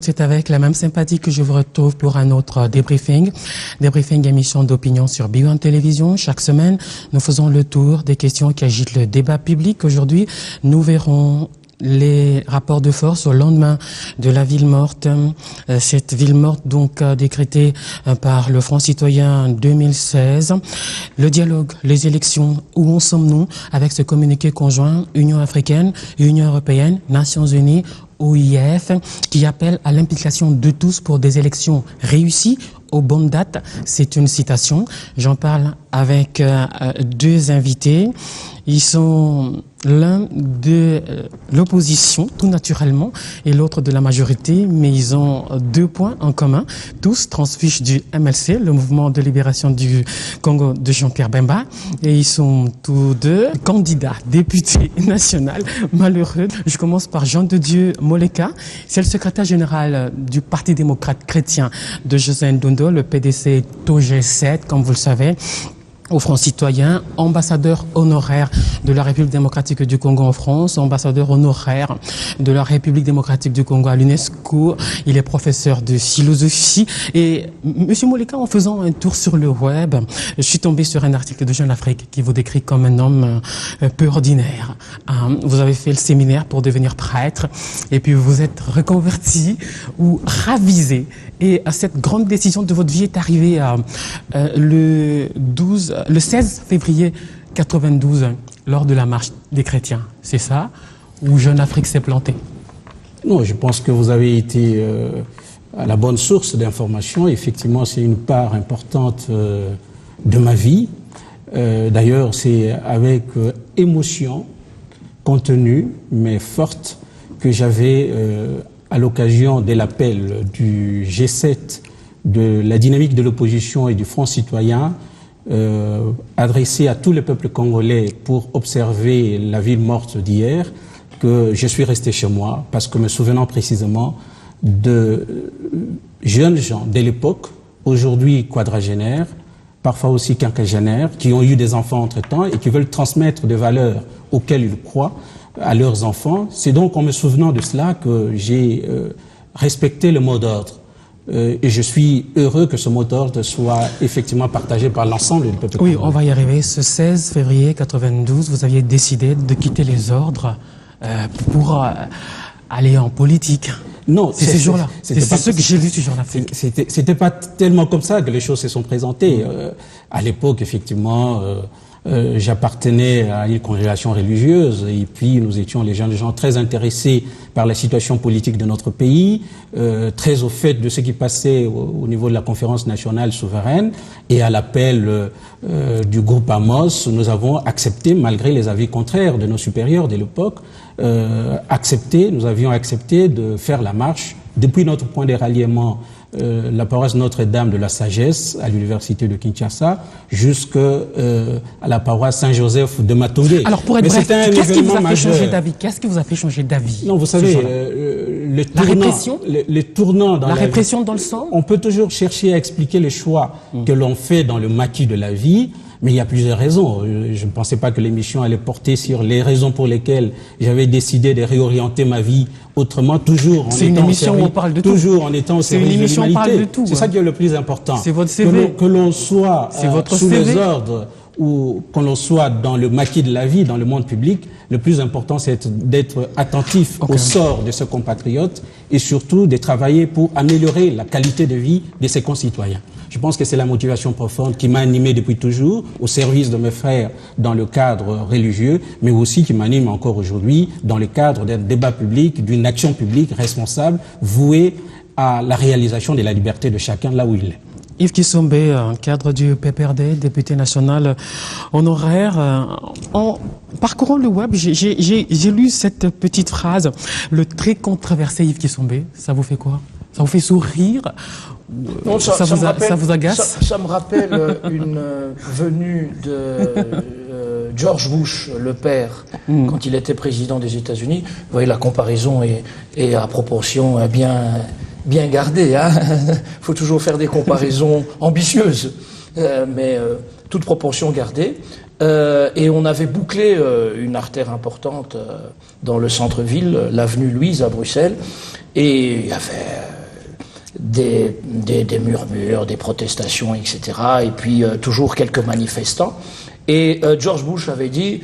C'est avec la même sympathie que je vous retrouve pour un autre débriefing. Débriefing, émission d'opinion sur B1 Télévision. Chaque semaine, nous faisons le tour des questions qui agitent le débat public. Aujourd'hui, nous verrons les rapports de force au lendemain de la ville morte. Cette ville morte donc décrétée par le Front citoyen en 2016. Le dialogue, les élections, où en sommes-nous avec ce communiqué conjoint Union africaine, Union européenne, Nations unies, OIF, qui appelle à l'implication de tous pour des élections réussies aux bonnes dates. C'est une citation. J'en parle avec deux invités. Ils sont l'un de l'opposition, tout naturellement, et l'autre de la majorité, mais ils ont deux points en commun. Tous transfichent du MLC, le mouvement de libération du Congo de Jean-Pierre Bemba, et ils sont tous deux candidats, députés nationaux, malheureux. Je commence par Jean de Dieu Moleka, c'est le secrétaire général du Parti démocrate chrétien de José Ndondo, le PDC TOG7, comme vous le savez, au Front citoyen, ambassadeur honoraire de la République démocratique du Congo en France, ambassadeur honoraire de la République démocratique du Congo à l'UNESCO. Il est professeur de philosophie. Et Monsieur Moleka, en faisant un tour sur le web, je suis tombé sur un article de Jeune Afrique qui vous décrit comme un homme peu ordinaire. Vous avez fait le séminaire pour devenir prêtre et puis vous êtes reconverti ou ravisé. Et cette grande décision de votre vie est arrivée le 16 février 92, lors de la marche des chrétiens. C'est ça? Ou Jeune Afrique s'est planté? Non, je pense que vous avez été à la bonne source d'informations. Effectivement, c'est une part importante de ma vie. D'ailleurs, c'est avec émotion contenue, mais forte, que j'avais... à l'occasion de l'appel du G7, de la dynamique de l'opposition et du Front citoyen, adressé à tous les peuples congolais pour observer la ville morte d'hier, que je suis resté chez moi, parce que me souvenant précisément de jeunes gens de l'époque, aujourd'hui quadragénaires, parfois aussi quinquagénaires, qui ont eu des enfants entre-temps et qui veulent transmettre des valeurs auxquelles ils croient à leurs enfants. C'est donc en me souvenant de cela que j'ai respecté le mot d'ordre. Et je suis heureux que ce mot d'ordre soit effectivement partagé par l'ensemble du peuple congolais. Oui, on va y arriver. Ce 16 février 92, vous aviez décidé de quitter les ordres pour aller en politique. Non, c'est ce jour-là. C'est ce que j'ai lu ce jour-là. C'était pas tellement comme ça que les choses se sont présentées. À l'époque, effectivement... j'appartenais à une congrégation religieuse et puis nous étions les gens très intéressés par la situation politique de notre pays, très au fait de ce qui passait au niveau de la conférence nationale souveraine, et à l'appel du groupe Amos, nous avons accepté, malgré les avis contraires de nos supérieurs de l'époque, nous avions accepté de faire la marche depuis notre point de ralliement, la paroisse Notre-Dame de la Sagesse à l'université de Kinshasa jusqu'à la paroisse Saint-Joseph de Matongé. Alors pour être bref, qu'est-ce qui vous a fait changer d'avis? Qu'est-ce qui vous a fait changer d'avis? Non, vous savez, les tournants dans la répression dans le sang. On peut toujours chercher à expliquer les choix que l'on fait dans le maquis de la vie. Mais il y a plusieurs raisons. Je ne pensais pas que l'émission allait porter sur les raisons pour lesquelles j'avais décidé de réorienter ma vie autrement, toujours en étant au service, toujours en étant au service de l'humanité. C'est ça qui est le plus important. C'est votre CV. Que l'on soit sous CV. les ordres ou que l'on soit dans le maquis de la vie, dans le monde public, le plus important c'est d'être attentif au sort de ses compatriotes et surtout de travailler pour améliorer la qualité de vie de ses concitoyens. Je pense que c'est la motivation profonde qui m'a animé depuis toujours au service de mes frères dans le cadre religieux, mais aussi qui m'anime encore aujourd'hui dans le cadre d'un débat public, d'une action publique responsable, vouée à la réalisation de la liberté de chacun là où il est. Yves Kisombe, cadre du PPRD, député national honoraire. En parcourant le web, j'ai lu cette petite phrase, le très controversé Yves Kisombe. Ça vous fait quoi? Ça vous fait sourire? Non, ça vous agace? Ça me rappelle une venue de George Bush, le père, quand il était président des États-Unis. Vous voyez, la comparaison est à proportion bien gardée. Il faut toujours faire des comparaisons ambitieuses, mais toute proportion gardée. Et on avait bouclé une artère importante dans le centre-ville, l'avenue Louise à Bruxelles, et il y avait des murmures, des protestations, etc. Et puis toujours quelques manifestants. Et George Bush avait dit,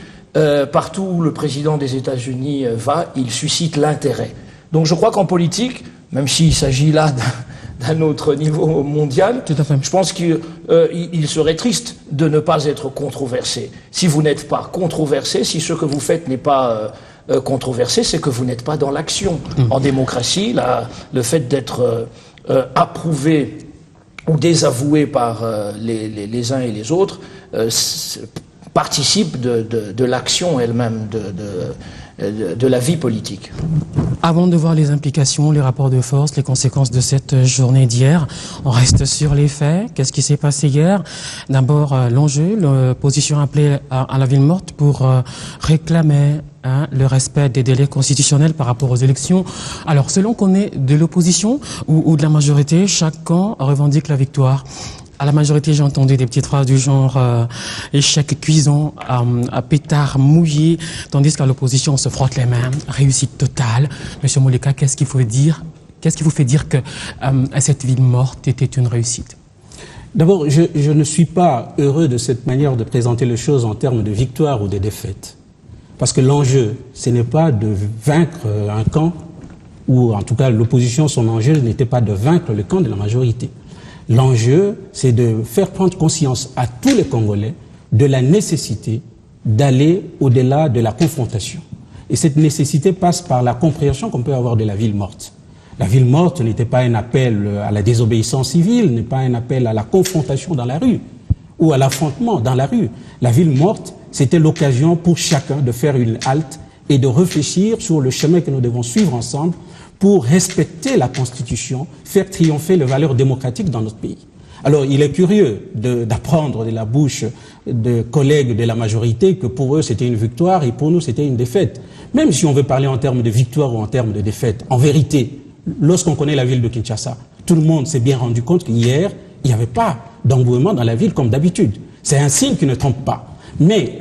partout où le président des États-Unis va, il suscite l'intérêt. Donc je crois qu'en politique, même s'il s'agit là d'un autre niveau mondial, tout à fait. Je pense qu'il serait triste de ne pas être controversé. Si vous n'êtes pas controversé, si ce que vous faites n'est pas controversé, c'est que vous n'êtes pas dans l'action. En démocratie, le fait d'être approuvé ou désavoué par les uns et les autres participe de l'action elle-même, de la vie politique. Avant de voir les implications, les rapports de force, les conséquences de cette journée d'hier, on reste sur les faits. Qu'est-ce qui s'est passé hier? D'abord, l'enjeu, l'opposition appelée à la ville morte pour réclamer le respect des délais constitutionnels par rapport aux élections. Alors, selon qu'on est de l'opposition ou de la majorité, chaque camp revendique la victoire. À la majorité, j'ai entendu des petites phrases du genre échec cuisant, à pétard mouillé, tandis qu'à l'opposition, on se frotte les mains, réussite totale. Monsieur Moleka, qu'est-ce qu'il faut dire? Qu'est-ce qui vous fait dire que cette ville morte était une réussite? D'abord, je ne suis pas heureux de cette manière de présenter les choses en termes de victoire ou de défaite. Parce que l'enjeu, ce n'est pas de vaincre un camp, ou en tout cas l'opposition, son enjeu n'était pas de vaincre le camp de la majorité. L'enjeu, c'est de faire prendre conscience à tous les Congolais de la nécessité d'aller au-delà de la confrontation. Et cette nécessité passe par la compréhension qu'on peut avoir de la ville morte. La ville morte n'était pas un appel à la désobéissance civile, n'est pas un appel à la confrontation dans la rue ou à l'affrontement dans la rue. La ville morte, c'était l'occasion pour chacun de faire une halte et de réfléchir sur le chemin que nous devons suivre ensemble pour respecter la Constitution, faire triompher les valeurs démocratiques dans notre pays. Alors, il est curieux d'apprendre de la bouche de collègues de la majorité que pour eux, c'était une victoire et pour nous, c'était une défaite. Même si on veut parler en termes de victoire ou en termes de défaite, en vérité, lorsqu'on connaît la ville de Kinshasa, tout le monde s'est bien rendu compte qu'hier, il n'y avait pas d'engouement dans la ville comme d'habitude. C'est un signe qui ne trompe pas. Mais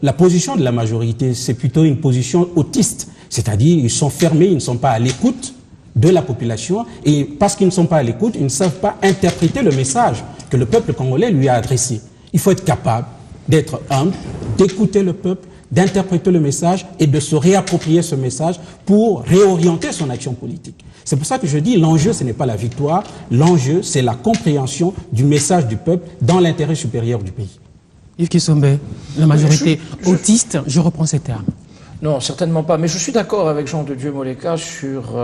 la position de la majorité, c'est plutôt une position autiste. C'est-à-dire, ils sont fermés, ils ne sont pas à l'écoute de la population. Et parce qu'ils ne sont pas à l'écoute, ils ne savent pas interpréter le message que le peuple congolais lui a adressé. Il faut être capable d'être humble, d'écouter le peuple, d'interpréter le message et de se réapproprier ce message pour réorienter son action politique. C'est pour ça que je dis, l'enjeu, ce n'est pas la victoire, l'enjeu, c'est la compréhension du message du peuple dans l'intérêt supérieur du pays. Yves Kissombe, la majorité autiste, je reprends ces termes. Non, certainement pas. Mais je suis d'accord avec Jean de Dieu Moleka sur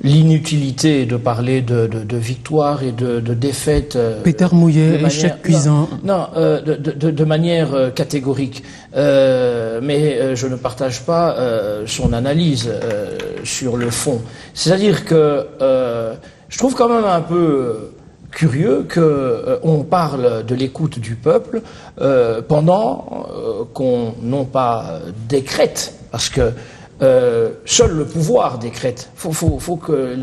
l'inutilité de parler de victoire et de défaite. Pétard mouillé, échec cuisant. Non, de manière catégorique. Mais je ne partage pas son analyse sur le fond. C'est-à-dire que je trouve quand même un peu curieux qu'on parle de l'écoute du peuple pendant qu'on non pas décrète, parce que seul le pouvoir décrète. Faut que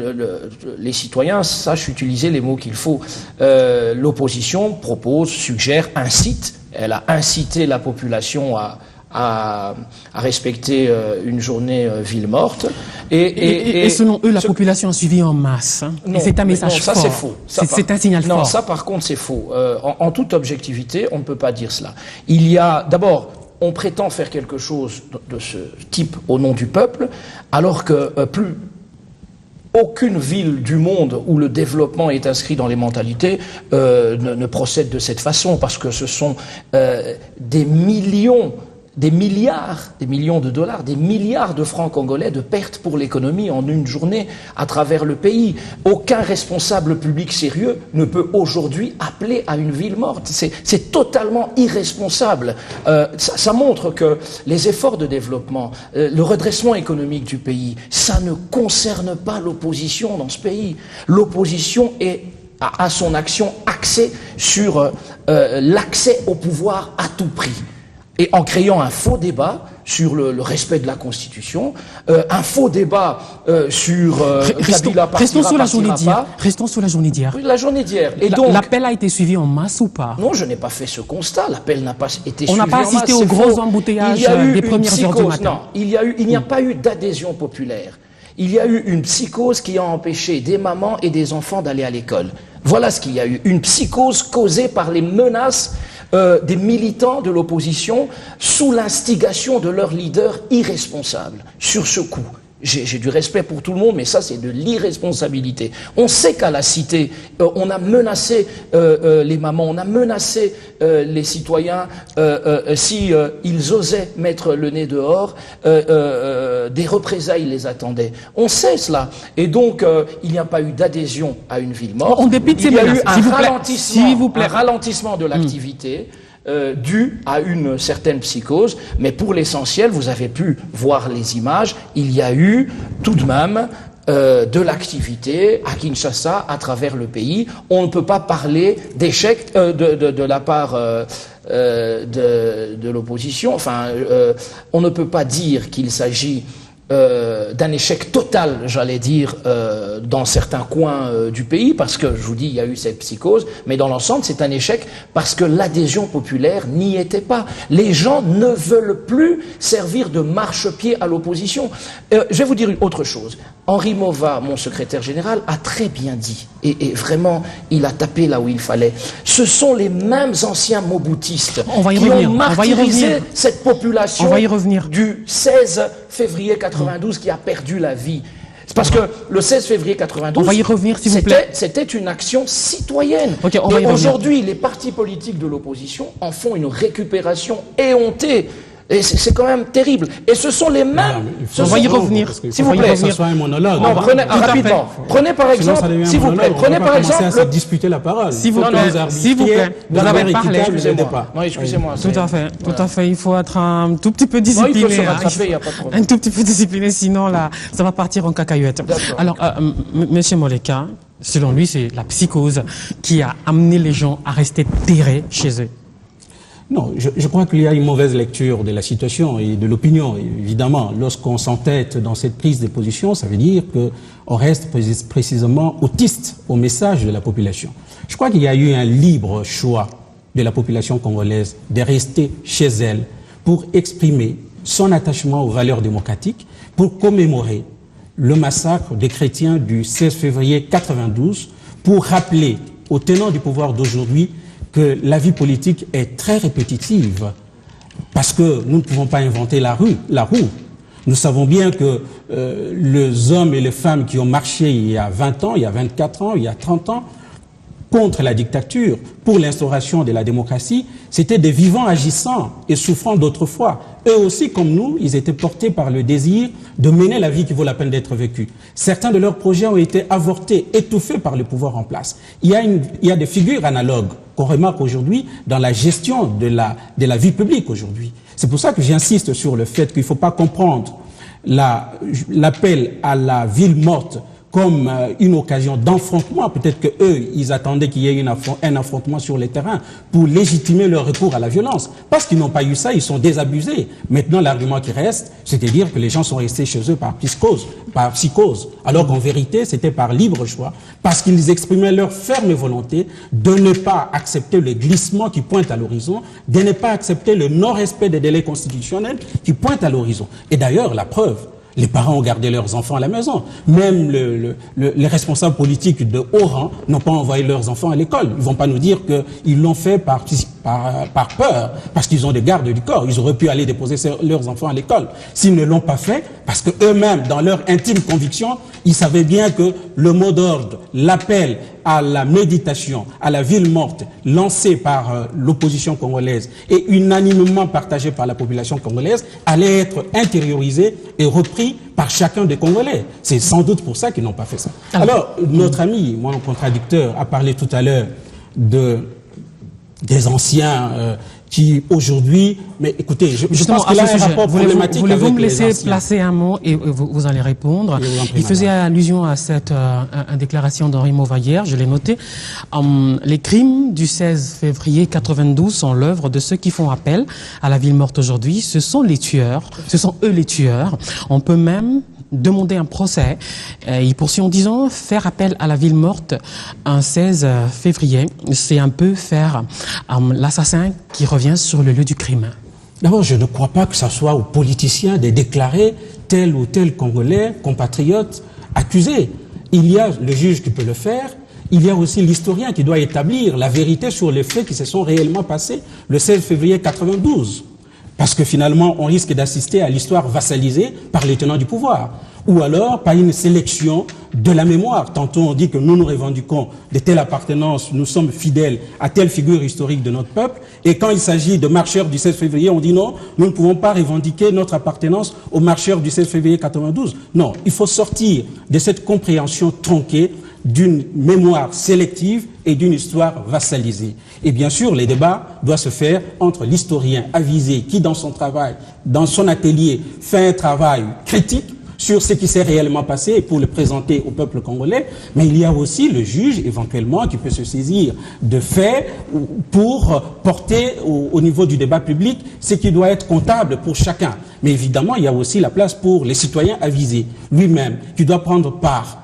les citoyens sachent utiliser les mots qu'il faut. L'opposition propose, suggère, incite. Elle a incité la population à respecter une journée ville morte. Et selon eux, la population a suivi en masse. Hein. Non, et c'est un message fort. Ça, c'est faux. C'est un signal fort. Non, ça, par contre, c'est faux. En toute objectivité, on ne peut pas dire cela. Il y a, d'abord, on prétend faire quelque chose de ce type au nom du peuple, alors que aucune ville du monde où le développement est inscrit dans les mentalités ne procède de cette façon, parce que ce sont des millions de dollars, des milliards de francs congolais de pertes pour l'économie en une journée à travers le pays. Aucun responsable public sérieux ne peut aujourd'hui appeler à une ville morte. C'est totalement irresponsable. Ça montre que les efforts de développement, le redressement économique du pays, ça ne concerne pas l'opposition dans ce pays. L'opposition a son action axée sur l'accès au pouvoir à tout prix. Et en créant un faux débat sur le respect de la Constitution, un faux débat sur Kabila restons sur la journée d'hier. pas. Restons sur la journée d'hier. Oui, la journée d'hier. Et donc, l'appel a été suivi en masse ou pas? non, je n'ai pas fait ce constat. L'appel n'a pas été suivi. On n'a pas assisté aux gros embouteillages des premières heures du matin. Non, il n'y a pas eu d'adhésion populaire. Il y a eu une psychose qui a empêché des mamans et des enfants d'aller à l'école. Voilà ce qu'il y a eu. Une psychose causée par les menaces des militants de l'opposition sous l'instigation de leurs leaders irresponsables. Sur ce coup, j'ai du respect pour tout le monde, mais ça c'est de l'irresponsabilité. On sait qu'à la cité, on a menacé les mamans, on a menacé les citoyens si ils osaient mettre le nez dehors, des représailles les attendaient. On sait cela. Et donc, il n'y a pas eu d'adhésion à une ville morte. En dépit de ces il y a menaces, eu un ralentissement de l'activité. Dû à une certaine psychose, mais pour l'essentiel, vous avez pu voir les images, il y a eu tout de même de l'activité à Kinshasa, à travers le pays. On ne peut pas parler d'échec de la part de l'opposition. Enfin, on ne peut pas dire qu'il s'agit d'un échec total, j'allais dire, dans certains coins du pays, parce que, je vous dis, il y a eu cette psychose, mais dans l'ensemble, c'est un échec parce que l'adhésion populaire n'y était pas. Les gens ne veulent plus servir de marchepied à l'opposition. Je vais vous dire une autre chose. Henri Mova, mon secrétaire général, a très bien dit, et vraiment, il a tapé là où il fallait. Ce sont les mêmes anciens moboutistes qui ont martyrisé cette population du 16 février 92 qui a perdu la vie. C'est parce que le 16 février 92, on va y revenir, s'il vous plaît. C'était une action citoyenne. Okay, et aujourd'hui, les partis politiques de l'opposition en font une récupération éhontée. Et c'est quand même terrible. Et ce sont les mêmes... On va y revenir. S'il vous plaît, ça soit un monologue. Non, rapidement. Prenez par exemple... S'il vous plaît, prenez par exemple... à se disputer la parole. S'il vous plaît, vous avez parlé. Non, excusez-moi. Tout à fait. Il faut être un tout petit peu discipliné. Non, il faut se rattraper, il n'y a pas de problème. Un tout petit peu discipliné, sinon là, ça va partir en cacahuète. Alors, Monsieur Moleka, selon lui, c'est la psychose qui a amené les gens à rester terrés chez eux. Non, je crois qu'il y a une mauvaise lecture de la situation et de l'opinion. Évidemment, lorsqu'on s'entête dans cette prise de position, ça veut dire qu'on reste précisément autiste au message de la population. Je crois qu'il y a eu un libre choix de la population congolaise de rester chez elle pour exprimer son attachement aux valeurs démocratiques, pour commémorer le massacre des chrétiens du 16 février 92, pour rappeler aux tenants du pouvoir d'aujourd'hui que la vie politique est très répétitive parce que nous ne pouvons pas inventer la roue. Nous savons bien que les hommes et les femmes qui ont marché il y a 20 ans, il y a 24 ans, il y a 30 ans, contre la dictature, pour l'instauration de la démocratie, c'était des vivants agissants et souffrant d'autrefois. Eux aussi, comme nous, ils étaient portés par le désir de mener la vie qui vaut la peine d'être vécue. Certains de leurs projets ont été avortés, étouffés par le pouvoir en place. Il y a des figures analogues qu'on remarque aujourd'hui dans la gestion de la vie publique aujourd'hui. C'est pour ça que j'insiste sur le fait qu'il ne faut pas comprendre l'appel à la ville morte comme une occasion d'affrontement. Peut-être qu'eux, ils attendaient qu'il y ait un affrontement sur le terrain pour légitimer leur recours à la violence. Parce qu'ils n'ont pas eu ça, ils sont désabusés. Maintenant, l'argument qui reste, c'est de dire que les gens sont restés chez eux par psychose. Alors qu'en vérité, c'était par libre choix. Parce qu'ils exprimaient leur ferme volonté de ne pas accepter le glissement qui pointe à l'horizon, de ne pas accepter le non-respect des délais constitutionnels qui pointent à l'horizon. Et d'ailleurs, la preuve, les parents ont gardé leurs enfants à la maison. Même les responsables politiques de haut rang n'ont pas envoyé leurs enfants à l'école. Ils ne vont pas nous dire qu'ils l'ont fait par peur, parce qu'ils ont des gardes du corps. Ils auraient pu aller déposer leurs enfants à l'école. S'ils ne l'ont pas fait, parce qu'eux-mêmes, dans leur intime conviction, ils savaient bien que le mot d'ordre, l'appel à la méditation, à la ville morte, lancé par l'opposition congolaise et unanimement partagé par la population congolaise, allait être intériorisé et repris par chacun des Congolais. C'est sans doute pour ça qu'ils n'ont pas fait ça. Alors, notre ami, mon contradicteur, a parlé tout à l'heure des anciens qui aujourd'hui, mais écoutez, je Justement, pense qu'il a un rapport problématique avec voulez-vous me les laisser anciens. placer un mot et vous allez répondre. Il faisait allusion à cette déclaration d'Henri Mauvat hier, je l'ai noté. Les crimes du 16 février 92 sont l'œuvre de ceux qui font appel à la ville morte aujourd'hui. Ce sont les tueurs, ce sont eux les tueurs. On peut même demander un procès. Il poursuit en disant faire appel à la ville morte un 16 février, c'est un peu faire l'assassin qui revient sur le lieu du crime. D'abord, je ne crois pas que ce soit aux politiciens de déclarer tel ou tel Congolais, compatriote, accusé. Il y a le juge qui peut le faire. Il y a aussi l'historien qui doit établir la vérité sur les faits qui se sont réellement passés le 16 février 92. Parce que finalement, on risque d'assister à l'histoire vassalisée par les tenants du pouvoir. Ou alors par une sélection de la mémoire. Tantôt on dit que nous nous revendiquons de telle appartenance, nous sommes fidèles à telle figure historique de notre peuple. Et quand il s'agit de marcheurs du 16 février, on dit non, nous ne pouvons pas revendiquer notre appartenance aux marcheurs du 16 février 92. Non, il faut sortir de cette compréhension tronquée d'une mémoire sélective et d'une histoire vassalisée. Et bien sûr, les débats doivent se faire entre l'historien avisé qui, dans son travail, dans son atelier, fait un travail critique sur ce qui s'est réellement passé et pour le présenter au peuple congolais, mais il y a aussi le juge, éventuellement, qui peut se saisir de faits pour porter au niveau du débat public ce qui doit être comptable pour chacun. Mais évidemment, il y a aussi la place pour les citoyens avisés, lui-même, qui doit prendre part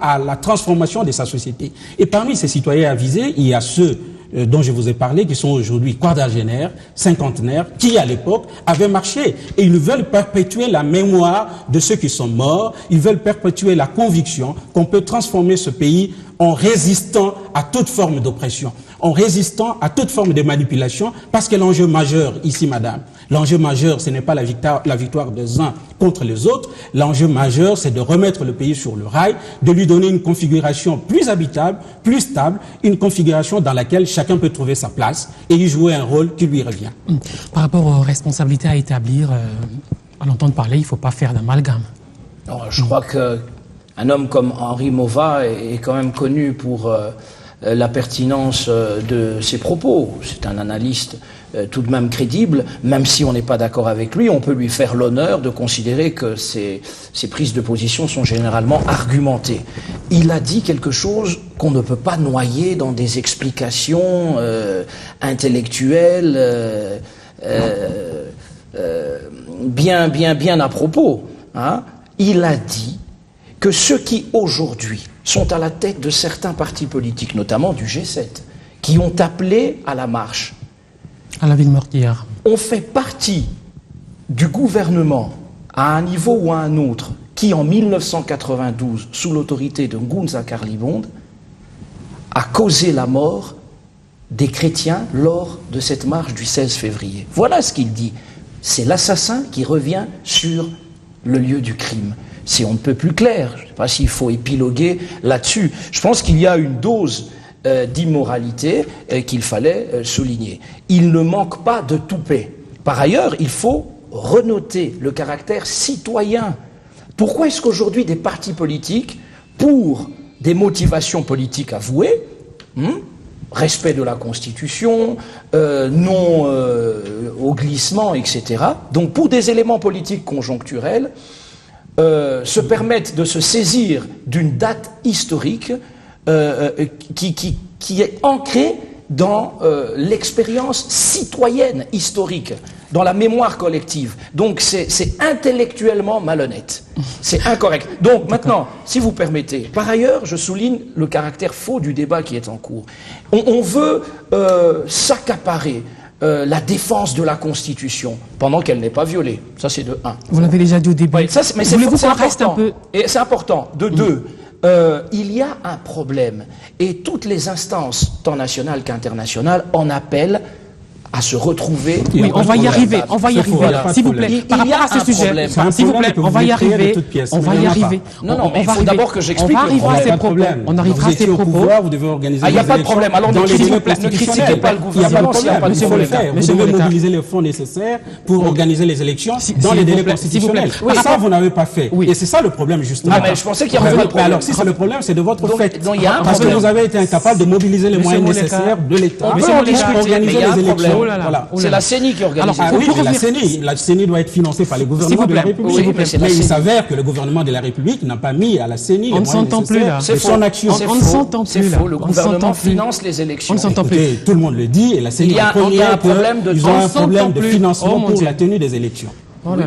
à la transformation de sa société. Et parmi ces citoyens avisés, il y a ceux dont je vous ai parlé, qui sont aujourd'hui quadragénaires, cinquantenaires, qui à l'époque avaient marché. Et ils veulent perpétuer la mémoire de ceux qui sont morts, ils veulent perpétuer la conviction qu'on peut transformer ce pays en résistant à toute forme d'oppression, en résistant à toute forme de manipulation, parce que l'enjeu majeur ici, madame, l'enjeu majeur, ce n'est pas la victoire des uns contre les autres, l'enjeu majeur, c'est de remettre le pays sur le rail, de lui donner une configuration plus habitable, plus stable, une configuration dans laquelle chacun peut trouver sa place et y jouer un rôle qui lui revient. Par rapport aux responsabilités à établir, à l'entendre parler, il ne faut pas faire d'amalgame. Je crois qu'un homme comme Henri Mauvat est quand même connu pour la pertinence de ses propos. C'est un analyste tout de même crédible, même si on n'est pas d'accord avec lui, on peut lui faire l'honneur de considérer que ses prises de position sont généralement argumentées. Il a dit quelque chose qu'on ne peut pas noyer dans des explications intellectuelles bien à propos. Hein. Il a dit que ceux qui aujourd'hui sont à la tête de certains partis politiques, notamment du G7, qui ont appelé à la marche, à la ville morte hier, on fait partie du gouvernement à un niveau ou à un autre qui, en 1992, sous l'autorité de Ngunza Karlibonde, a causé la mort des chrétiens lors de cette marche du 16 février. Voilà ce qu'il dit. C'est l'assassin qui revient sur le lieu du crime. C'est on ne peut plus clair. Je ne sais pas s'il faut épiloguer là-dessus. Je pense qu'il y a une dose d'immoralité qu'il fallait souligner. Il ne manque pas de toupet. Par ailleurs, il faut renoter le caractère citoyen. Pourquoi est-ce qu'aujourd'hui des partis politiques, pour des motivations politiques avouées, respect de la Constitution, non au glissement, etc., donc pour des éléments politiques conjoncturels, se permettent de se saisir d'une date historique qui est ancrée dans l'expérience citoyenne historique, dans la mémoire collective. Donc c'est intellectuellement malhonnête. C'est incorrect. Donc maintenant, si vous permettez, par ailleurs, je souligne le caractère faux du débat qui est en cours. On veut s'accaparer la défense de la Constitution pendant qu'elle n'est pas violée. Ça, c'est de 1. Vous l'avez déjà dit au début. Oui, mais c'est important. Et c'est important. De 2, il y a un problème. Et toutes les instances, tant nationales qu'internationales, en appellent à se retrouver. Oui, on va y arriver, on va y arriver. Voilà. S'il vous plaît, par rapport à ce sujet, s'il vous plaît, on va y arriver. On va y arriver. Non, mais il faut d'abord que j'explique. On va arriver à ces propos. On arrivera à ces propos. Vous devez organiser il n'y a pas de problème. Alors ne critiquez pas le gouvernement s'il n'y a pas de problème. Vous devez mobiliser les fonds nécessaires pour organiser les élections dans les délais constitutionnels. Ça, vous n'avez pas fait. Et c'est ça le problème, justement. Ah, mais je pensais qu'il y avait pas de problème. Alors, si c'est le problème, c'est de votre fait. Parce que vous avez été incapable de mobiliser les moyens nécessaires de l'État pour organiser les élections. C'est la CENI qui organise. Oui, la CENI doit être financée par les gouvernements de la République. Mais il s'avère que le gouvernement de la République n'a pas mis à la CENI les moyens nécessaires de son action. On ne s'entend plus. C'est faux. Le gouvernement finance les élections. On ne s'entend plus. Tout le monde le dit et la CENI a un problème de financement pour la tenue des élections.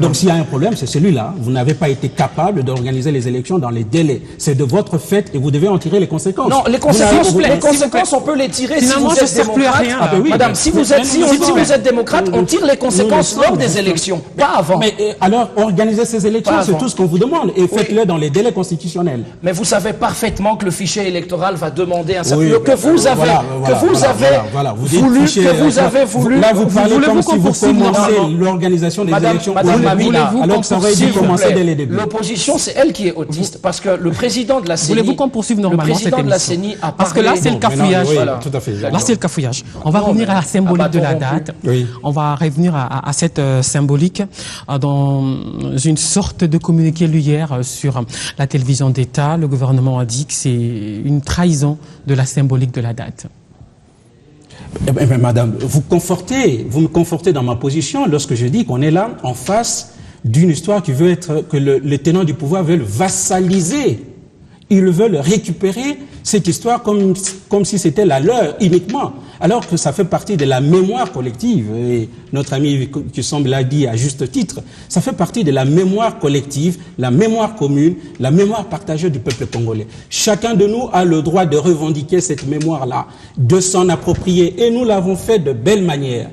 Donc s'il y a un problème, c'est celui-là. Vous n'avez pas été capable d'organiser les élections dans les délais. C'est de votre fait et vous devez en tirer les conséquences. Non, les conséquences, on peut les tirer finalement, si vous êtes démocrate. Madame, si vous êtes démocrate, on tire les conséquences lors des élections, pas avant. Mais alors, organiser ces élections, c'est tout ce qu'on vous demande et faites-le dans les délais constitutionnels. Mais vous savez parfaitement que le fichier électoral va demander un certain nombre que vous avez voulu. Là, vous parlez comme si vous commencez l'organisation des élections. Alors que ça aurait dû commencer dès les débuts. L'opposition, c'est elle qui est autiste, parce que le président de la CENI... Voulez-vous qu'on poursuive normalement cette émission? Parce que là, c'est le cafouillage. Tout à fait. Là, c'est le cafouillage. On va revenir à la symbolique de la date. On va revenir à cette symbolique dans une sorte de communiqué lu hier sur la télévision d'État. Le gouvernement a dit que c'est une trahison de la symbolique de la date. Madame, vous me confortez dans ma position lorsque je dis qu'on est là en face d'une histoire qui veut être, que les tenants du pouvoir veulent vassaliser. Ils veulent récupérer cette histoire comme si c'était la leur uniquement, alors que ça fait partie de la mémoire collective. Et notre ami qui semble l'a dit à juste titre, ça fait partie de la mémoire collective, la mémoire commune, la mémoire partagée du peuple congolais. Chacun de nous a le droit de revendiquer cette mémoire-là, de s'en approprier, et nous l'avons fait de belle manière.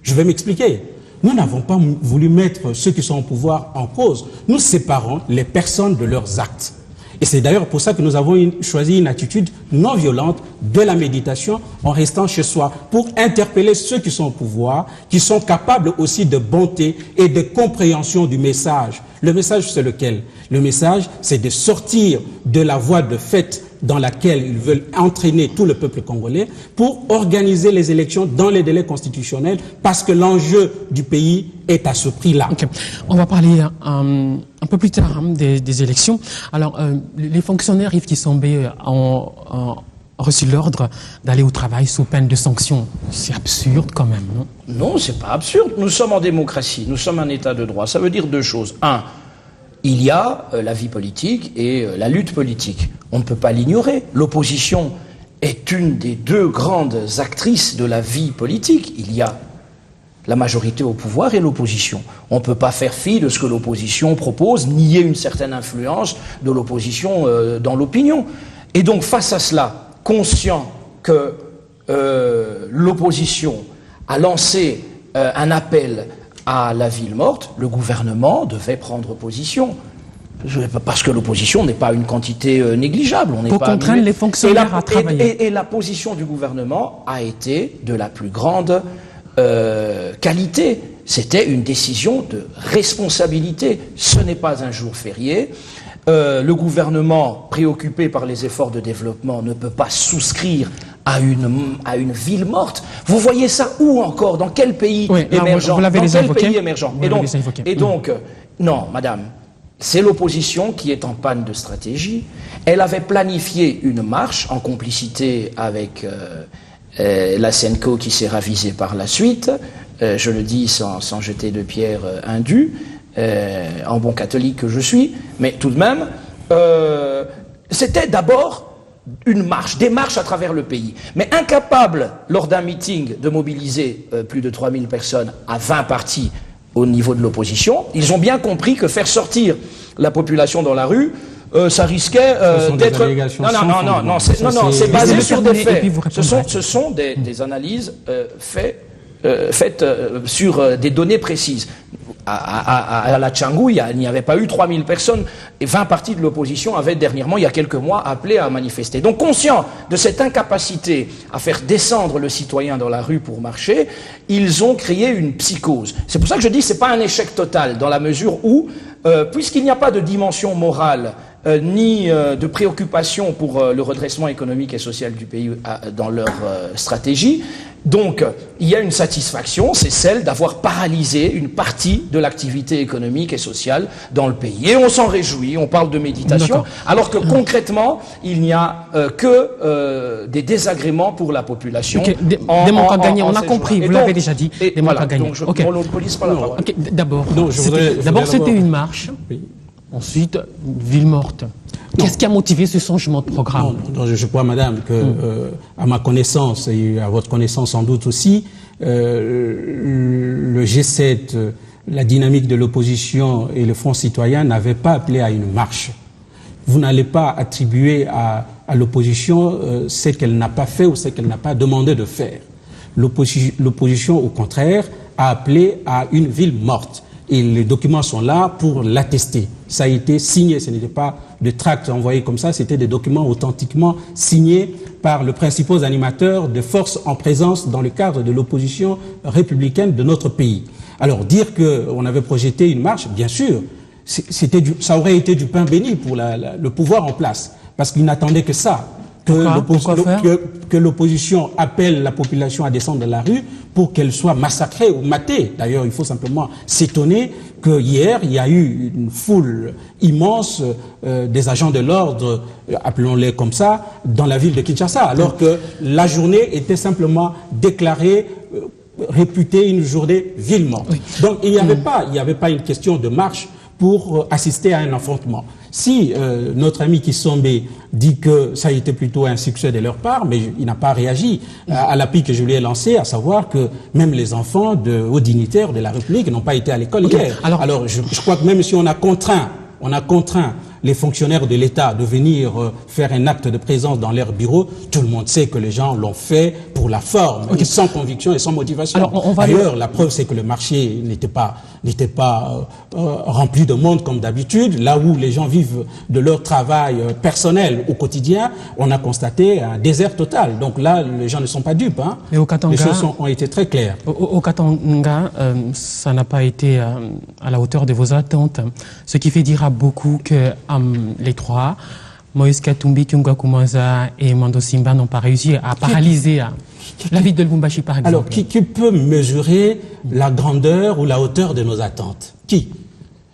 Je vais m'expliquer. Nous n'avons pas voulu mettre ceux qui sont au pouvoir en cause. Nous séparons les personnes de leurs actes. Et c'est d'ailleurs pour ça que nous avons choisi une attitude non violente de la méditation en restant chez soi pour interpeller ceux qui sont au pouvoir, qui sont capables aussi de bonté et de compréhension du message. Le message, c'est lequel? Le message, c'est de sortir de la voie de fait dans laquelle ils veulent entraîner tout le peuple congolais pour organiser les élections dans les délais constitutionnels parce que l'enjeu du pays est à ce prix-là. Okay. On va parler un peu plus tard des élections. Alors, les fonctionnaires Yves Kisombe ont reçu l'ordre d'aller au travail sous peine de sanctions. C'est absurde quand même, non? Non, c'est pas absurde. Nous sommes en démocratie, nous sommes un État de droit. Ça veut dire deux choses. Un, il y a la vie politique et la lutte politique. On ne peut pas l'ignorer. L'opposition est une des deux grandes actrices de la vie politique. Il y a la majorité au pouvoir et l'opposition. On ne peut pas faire fi de ce que l'opposition propose, nier une certaine influence de l'opposition dans l'opinion. Et donc, face à cela, conscient que l'opposition a lancé un appel à la ville morte, le gouvernement devait prendre position. Parce que l'opposition n'est pas une quantité négligeable. Pour contraindre les fonctionnaires à travailler. Et la position du gouvernement a été de la plus grande qualité. C'était une décision de responsabilité. Ce n'est pas un jour férié. Le gouvernement, préoccupé par les efforts de développement, ne peut pas souscrire à une ville morte. Vous voyez ça où encore? Dans quel pays émergent? Et donc, non, madame, c'est l'opposition qui est en panne de stratégie. Elle avait planifié une marche en complicité avec la SENCO qui s'est ravisée par la suite. Je le dis sans jeter de pierre indue, en bon catholique que je suis, mais tout de même, c'était d'abord une marche, des marches à travers le pays. Mais incapable, lors d'un meeting, de mobiliser plus de 3000 personnes à 20 partis au niveau de l'opposition, ils ont bien compris que faire sortir la population dans la rue, ça risquait d'être... Non, c'est basé sur des faits. Ce sont des analyses faites sur des données précises. à la Tchangou, il n'y avait pas eu 3000 personnes, et 20 partis de l'opposition avaient dernièrement, il y a quelques mois, appelé à manifester. Donc conscients de cette incapacité à faire descendre le citoyen dans la rue pour marcher, ils ont créé une psychose. C'est pour ça que je dis que c'est pas un échec total, dans la mesure où, puisqu'il n'y a pas de dimension morale, ni de préoccupation pour le redressement économique et social du pays dans leur stratégie. Donc, il y a une satisfaction, c'est celle d'avoir paralysé une partie de l'activité économique et sociale dans le pays. Et on s'en réjouit, on parle de méditation, alors que concrètement, il n'y a que des désagréments pour la population. Okay. Des manques à gagner, on a compris, vous l'avez déjà dit, des manques à gagner. Donc je monopolise pas la parole. Okay. D'abord, c'était une marche. Oui. Ensuite, ville morte. Qu'est-ce qui a motivé ce changement de programme? Non, je crois, madame, que à ma connaissance et à votre connaissance sans doute aussi, le G7, la dynamique de l'opposition et le Front citoyen n'avaient pas appelé à une marche. Vous n'allez pas attribuer à l'opposition ce qu'elle n'a pas fait ou ce qu'elle n'a pas demandé de faire. L'opposition, au contraire, a appelé à une ville morte. Et les documents sont là pour l'attester. Ça a été signé, ce n'était pas de tracts envoyés comme ça, c'était des documents authentiquement signés par le principaux animateurs de forces en présence dans le cadre de l'opposition républicaine de notre pays. Alors dire qu'on avait projeté une marche, bien sûr, ça aurait été du pain béni pour le pouvoir en place, parce qu'ils n'attendaient que ça. Que l'opposition appelle la population à descendre de la rue pour qu'elle soit massacrée ou matée. D'ailleurs, il faut simplement s'étonner que hier, il y a eu une foule immense des agents de l'ordre, appelons-les comme ça, dans la ville de Kinshasa, alors que la journée était simplement déclarée, réputée une journée ville morte. Oui. Donc, il n'y avait pas une question de marche pour assister à un affrontement. Si notre ami Kisombe dit que ça a été plutôt un succès de leur part, mais il n'a pas réagi à l'appui que je lui ai lancé, à savoir que même les enfants de hauts dignitaires de la République n'ont pas été à l'école hier. Alors je crois que même si on a contraint les fonctionnaires de l'État de venir faire un acte de présence dans leur bureau, tout le monde sait que les gens l'ont fait pour la forme, et sans conviction et sans motivation. D'ailleurs, la preuve, c'est que le marché n'était pas rempli de monde comme d'habitude. Là où les gens vivent de leur travail personnel au quotidien, on a constaté un désert total. Donc là, les gens ne sont pas dupes. Hein. Mais au Katanga, les choses ont été très claires. Au Katanga, ça n'a pas été à la hauteur de vos attentes. Ce qui fait dire à beaucoup que les trois, Moïse Katumbi, Kiunga Koumanza et Mando Simba n'ont pas réussi à paralyser la ville de Lubumbashi, par exemple. Alors, qui peut mesurer la grandeur ou la hauteur de nos attentes? Qui?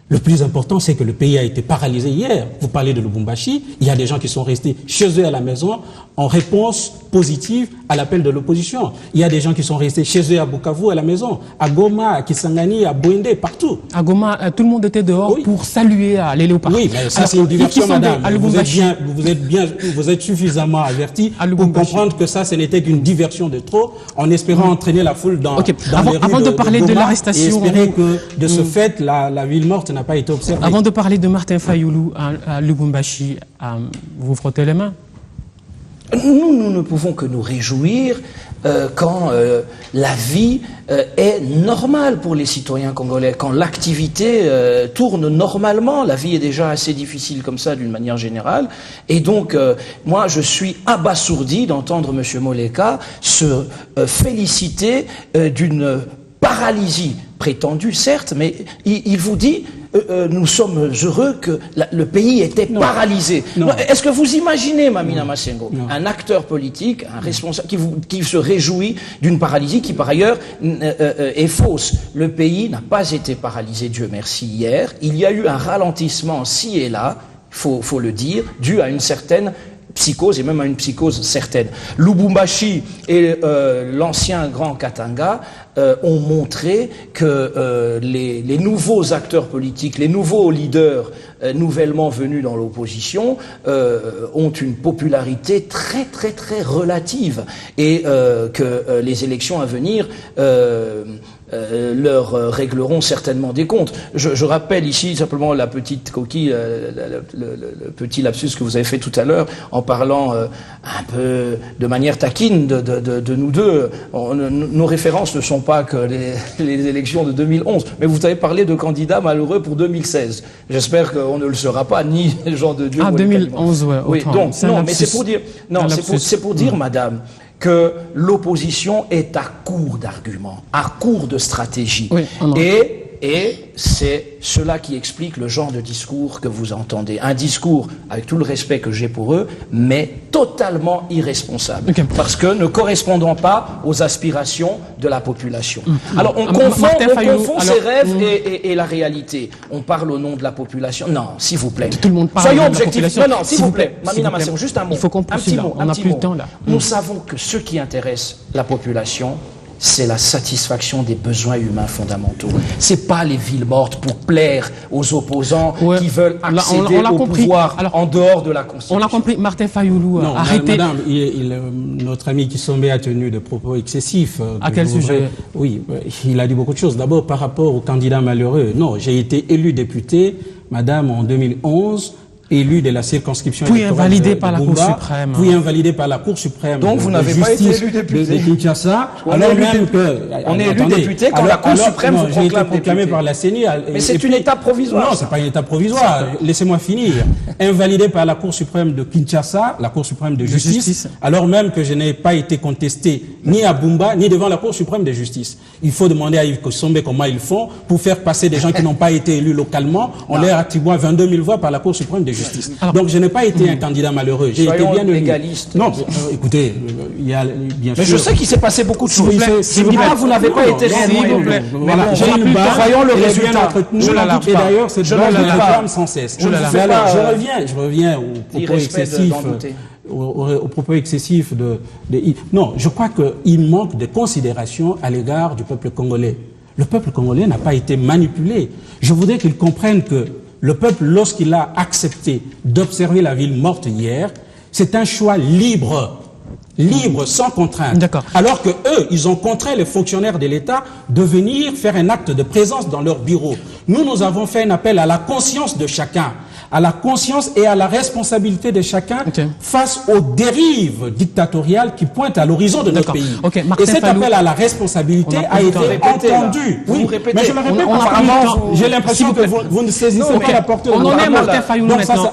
Le plus important, c'est que le pays a été paralysé hier. Vous parlez de Lubumbashi, il y a des gens qui sont restés chez eux à la maison en réponse positive à l'appel de l'opposition. Il y a des gens qui sont restés chez eux à Bukavu à la maison, à Goma, à Kisangani, à Bouende, partout. À Goma, tout le monde était dehors pour saluer les léopards. Oui, mais ça c'est une diversion, madame. Vous êtes suffisamment averti pour comprendre que ça, ce n'était qu'une diversion de trop, en espérant entraîner la foule dans les rues avant de parler de l'arrestation, et espérer que de ce fait, la ville morte n'a pas été observée. Avant de parler de Martin Fayoulou à Lubumbashi, vous frottez les mains? Nous ne pouvons que nous réjouir quand la vie est normale pour les citoyens congolais, quand l'activité tourne normalement. La vie est déjà assez difficile comme ça d'une manière générale. Et donc, moi, je suis abasourdi d'entendre M. Moleka se féliciter d'une paralysie prétendue, certes, mais il vous dit... nous sommes heureux que le pays était paralysé. Est-ce que vous imaginez, Mamina Massengo, un acteur politique, un responsable qui se réjouit d'une paralysie qui, par ailleurs, est fausse? Le pays n'a pas été paralysé, Dieu merci, hier. Il y a eu un ralentissement ci et là, faut le dire, dû à une certaine psychose, et même à une psychose certaine. Lubumbashi et l'ancien Grand Katanga ont montré que les nouveaux acteurs politiques, les nouveaux leaders nouvellement venus dans l'opposition ont une popularité très très très relative, et que les élections à venir leur régleront certainement des comptes. Je rappelle ici simplement la petite coquille, le petit lapsus que vous avez fait tout à l'heure en parlant un peu de manière taquine de nous deux. Nos références ne sont pas que les élections de 2011, mais vous avez parlé de candidats malheureux pour 2016. J'espère qu'on ne le sera pas, ni les gens de Dieu. 2011, ouais. Oui, donc, non, mais c'est pour dire, non, c'est pour dire, madame, que l'opposition est à court d'arguments, à court de stratégie. Oui, et c'est cela qui explique le genre de discours que vous entendez. Un discours, avec tout le respect que j'ai pour eux, mais totalement irresponsable. Okay. Parce que ne correspondant pas aux aspirations de la population. Alors on confond ses rêves et la réalité. On parle au nom de la population. Non, s'il vous plaît. Tout le monde parle Soyons de la objectifs. population. Non, s'il vous plaît. Mamina Massem, juste un mot. Il faut qu'on poursuive là. On n'a plus le temps là. Nous savons que ce qui intéresse la population, c'est la satisfaction des besoins humains fondamentaux. C'est pas les villes mortes pour plaire aux opposants qui veulent accéder au pouvoir en dehors de la Constitution. On l'a compris, Martin Fayoulou, non, arrêtez. Madame, notre ami Kisombe a tenu des propos excessifs. À quel sujet? Oui, il a dit beaucoup de choses. D'abord, par rapport aux candidats malheureux. Non, j'ai été élu député, madame, en 2011. Élu de la circonscription électorale invalidé par la Bumba, Cour suprême. Puis invalidé par la Cour suprême. Donc vous n'avez pas été élu député de Kinshasa. Alors même que on est élu député quand la Cour suprême vous proclame député. Proclamé par la CENI. Mais c'est une étape provisoire. Non, c'est pas une étape provisoire. Laissez-moi finir. Invalidé par la Cour suprême de Kinshasa, la Cour suprême de justice, alors même que je n'ai pas été contesté ni à Bumba ni devant la Cour suprême de justice. Il faut demander à Yves Kosombe comment ils font pour faire passer des gens qui n'ont pas été élus localement. On leur attribue 22 000 voix par la Cour suprême de justice. Alors, donc je n'ai pas été un candidat malheureux. J'ai été bien légaliste. Non, écoutez, il y a bien sûr. Mais je sais qu'il s'est passé beaucoup de choses. Vous n'avez pas été réellement élu. Voilà, j'ai une base. Voyons le résultat. Et d'ailleurs, cette base me réclame sans cesse. Alors, je reviens aux propos excessifs. Aux propos excessifs Non, je crois qu'il manque de considération à l'égard du peuple congolais. Le peuple congolais n'a pas été manipulé. Je voudrais qu'ils comprennent que le peuple, lorsqu'il a accepté d'observer la ville morte hier, c'est un choix libre, sans contrainte. Alors que eux, ils ont contraint les fonctionnaires de l'État de venir faire un acte de présence dans leur bureau. Nous avons fait un appel à la conscience de chacun, à la conscience et à la responsabilité de chacun face aux dérives dictatoriales qui pointent à l'horizon de notre pays. Et cet appel à la responsabilité a été entendu. Oui, mais je le répète, j'ai l'impression que vous ne saisissez pas la portée de on en est Martin Fayoulou maintenant.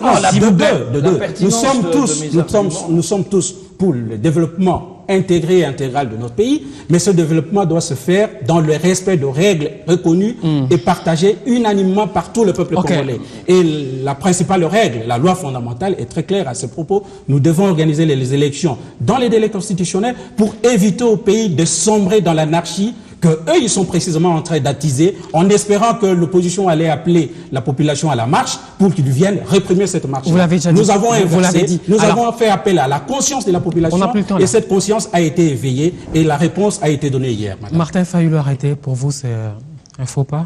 Nous sommes tous pour le développement intégré et intégral de notre pays, mais ce développement doit se faire dans le respect de règles reconnues et partagées unanimement par tout le peuple congolais. Et la principale règle, la loi fondamentale, est très claire à ce propos. Nous devons organiser les élections dans les délais constitutionnels pour éviter au pays de sombrer dans l'anarchie que eux, ils sont précisément en train d'attiser, en espérant que l'opposition allait appeler la population à la marche pour qu'ils viennent réprimer cette marche. Nous avons inversé, nous avons fait appel à la conscience de la population et cette conscience a été éveillée et la réponse a été donnée hier. Madame. Martin Fayoulou arrêté, pour vous, c'est un faux pas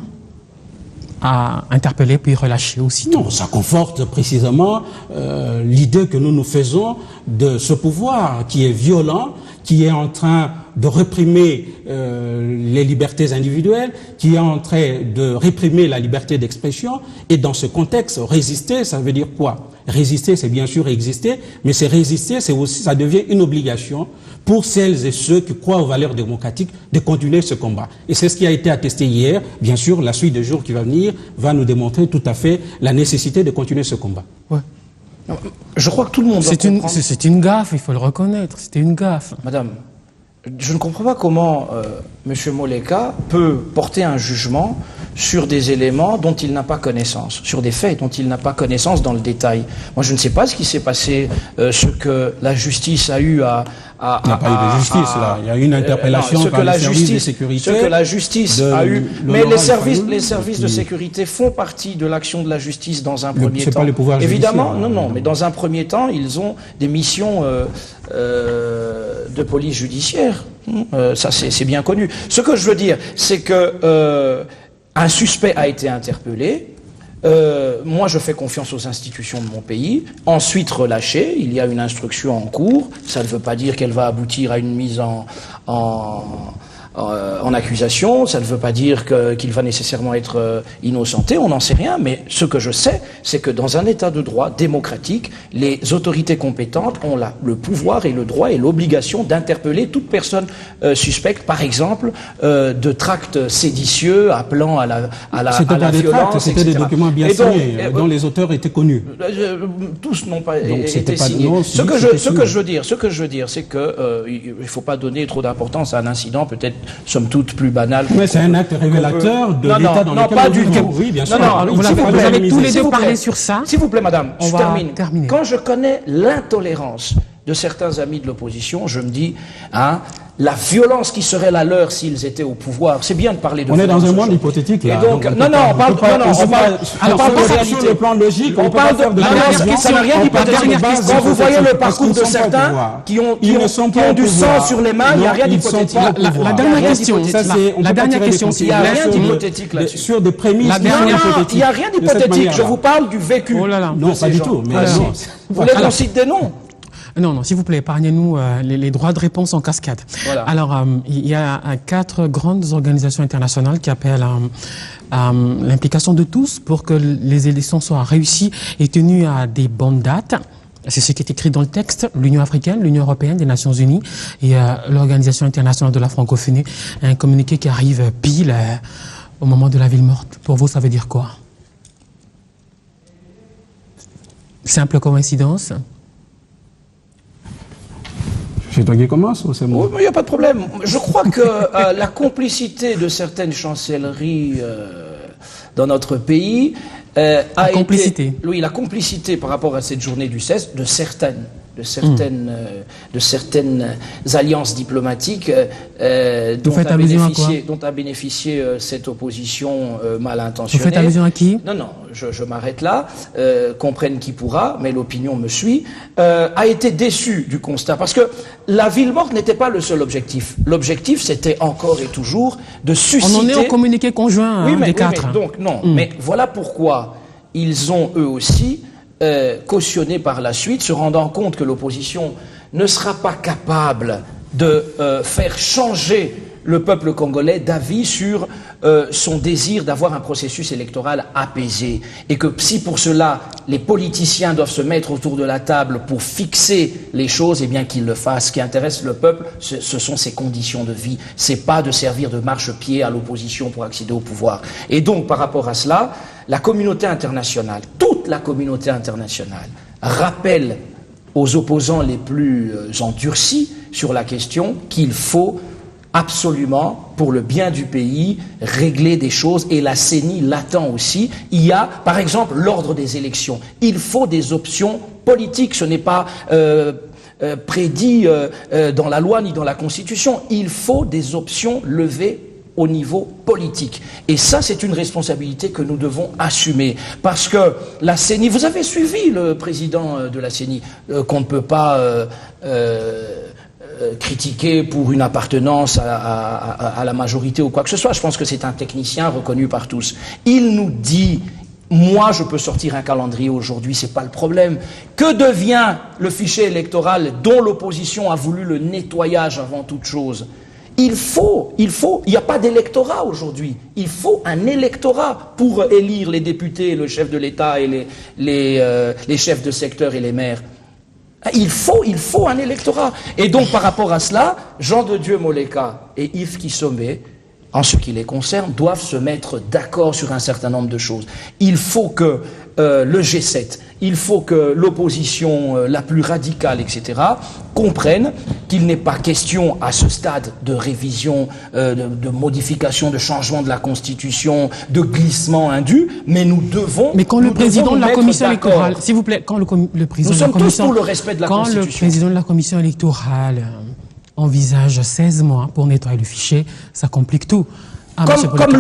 à interpeller puis relâcher aussi? Non, ça conforte précisément l'idée que nous nous faisons de ce pouvoir qui est violent, qui est en train de réprimer les libertés individuelles, qui est en train de réprimer la liberté d'expression. Et dans ce contexte, résister, ça veut dire quoi? Résister, c'est bien sûr exister, mais c'est résister, c'est aussi, ça devient une obligation pour celles et ceux qui croient aux valeurs démocratiques de continuer ce combat. Et c'est ce qui a été attesté hier. Bien sûr, la suite des jours qui va venir va nous démontrer tout à fait la nécessité de continuer ce combat. Ouais. Je crois que tout le monde c'est une gaffe, il faut le reconnaître, c'était une gaffe. Madame, je ne comprends pas comment M. Moleka peut porter un jugement sur des éléments dont il n'a pas connaissance, sur des faits dont il n'a pas connaissance dans le détail. Moi, je ne sais pas ce qui s'est passé, ce que la justice a eu à... Il n'y a pas eu de justice, là. Il y a eu une interpellation par les services de sécurité. Ce que la justice a eu... Mais les services de sécurité font partie de l'action de la justice dans un premier temps. Pas le pouvoir évidemment, non, mais dans un premier temps, ils ont des missions de police judiciaire. Ça, c'est bien connu. Ce que je veux dire, c'est que un suspect a été interpellé. Moi, je fais confiance aux institutions de mon pays. Ensuite, relâché. Il y a une instruction en cours. Ça ne veut pas dire qu'elle va aboutir à une mise en accusation. Ça ne veut pas dire qu'il va nécessairement être innocenté, on n'en sait rien, mais ce que je sais, c'est que dans un État de droit démocratique, les autorités compétentes ont le pouvoir et le droit et l'obligation d'interpeller toute personne suspecte, par exemple, de tracts séditieux appelant à la violence, c'était des documents bien signés, dont les auteurs étaient connus. Tous n'ont pas été signés. Ce que je veux dire, c'est que il ne faut pas donner trop d'importance à un incident, peut-être somme toute plus banal. Mais c'est un acte révélateur de l'état dans lequel pas du tout. Oui, bien sûr. Vous avez tous les deux parlé sur ça. S'il vous plaît, madame, je termine. Quand je connais l'intolérance de certains amis de l'opposition, je me dis, la violence qui serait la leur s'ils étaient au pouvoir, c'est bien de parler de violence. On est dans un monde hypothétique, là. Et donc, on parle pas sur le plan logique, on parle de violence, ça n'a rien d'hypothétique. Quand vous voyez le parcours de certains qui ont du sang sur les mains, il n'y a rien d'hypothétique. La dernière question, il n'y a rien d'hypothétique là-dessus. Sur des prémices hypothétiques. Il n'y a rien d'hypothétique, je vous parle du vécu. Non, pas du tout. Vous voulez qu'on cite des noms? Non, s'il vous plaît, épargnez-nous les droits de réponse en cascade. Voilà. Alors, il y a 4 grandes organisations internationales qui appellent à l'implication de tous pour que les élections soient réussies et tenues à des bonnes dates. C'est ce qui est écrit dans le texte. L'Union africaine, l'Union européenne, les Nations unies et l'Organisation internationale de la francophonie. Un communiqué qui arrive pile au moment de la ville morte. Pour vous, ça veut dire quoi? Simple coïncidence? C'est toi qui commence ou c'est moi? Il n'y a pas de problème. Je crois que la complicité de certaines chancelleries dans notre pays la complicité par rapport à cette journée du 16, de certaines alliances diplomatiques dont a bénéficié cette opposition mal intentionnée. Vous faites allusion à qui? Non, je m'arrête là. Comprenne qui pourra, mais l'opinion me suit. A été déçu du constat, parce que la ville morte n'était pas le seul objectif. L'objectif, c'était encore et toujours de susciter... On en est au communiqué conjoint des 4. Mais voilà pourquoi ils ont eux aussi cautionné par la suite, se rendant compte que l'opposition ne sera pas capable de faire changer le peuple congolais d'avis sur son désir d'avoir un processus électoral apaisé. Et que si pour cela, les politiciens doivent se mettre autour de la table pour fixer les choses, eh bien qu'ils le fassent. Ce qui intéresse le peuple, ce sont ses conditions de vie. C'est pas de servir de marchepied à l'opposition pour accéder au pouvoir. Et donc, par rapport à cela, la communauté internationale, toute la communauté internationale, rappelle aux opposants les plus endurcis sur la question qu'il faut absolument, pour le bien du pays, régler des choses, et la CENI l'attend aussi. Il y a, par exemple, l'ordre des élections. Il faut des options politiques, ce n'est pas prédit dans la loi ni dans la Constitution. Il faut des options levées au niveau politique. Et ça, c'est une responsabilité que nous devons assumer. Parce que la CENI, vous avez suivi le président de la CENI, qu'on ne peut pas critiquer pour une appartenance à la majorité ou quoi que ce soit. Je pense que c'est un technicien reconnu par tous. Il nous dit, moi je peux sortir un calendrier aujourd'hui, c'est pas le problème. Que devient le fichier électoral dont l'opposition a voulu le nettoyage avant toute chose? Il n'y a pas d'électorat aujourd'hui. Il faut un électorat pour élire les députés, le chef de l'État et les chefs de secteur et les maires. Il faut un électorat. Et donc, par rapport à cela, Jean de Dieu Moleka et Yves Kissomé, en ce qui les concerne, doivent se mettre d'accord sur un certain nombre de choses. Il faut que le G7, il faut que l'opposition la plus radicale, etc., comprenne qu'il n'est pas question à ce stade de révision, de modification, de changement de la Constitution, de glissement indu, mais nous devons... Mais quand le président de la commission électorale, s'il vous plaît, quand le président de la commission... Nous sommes tous pour le respect de la Constitution. Quand le président de la commission électorale envisage 16 mois pour nettoyer le fichier, ça complique tout. Comme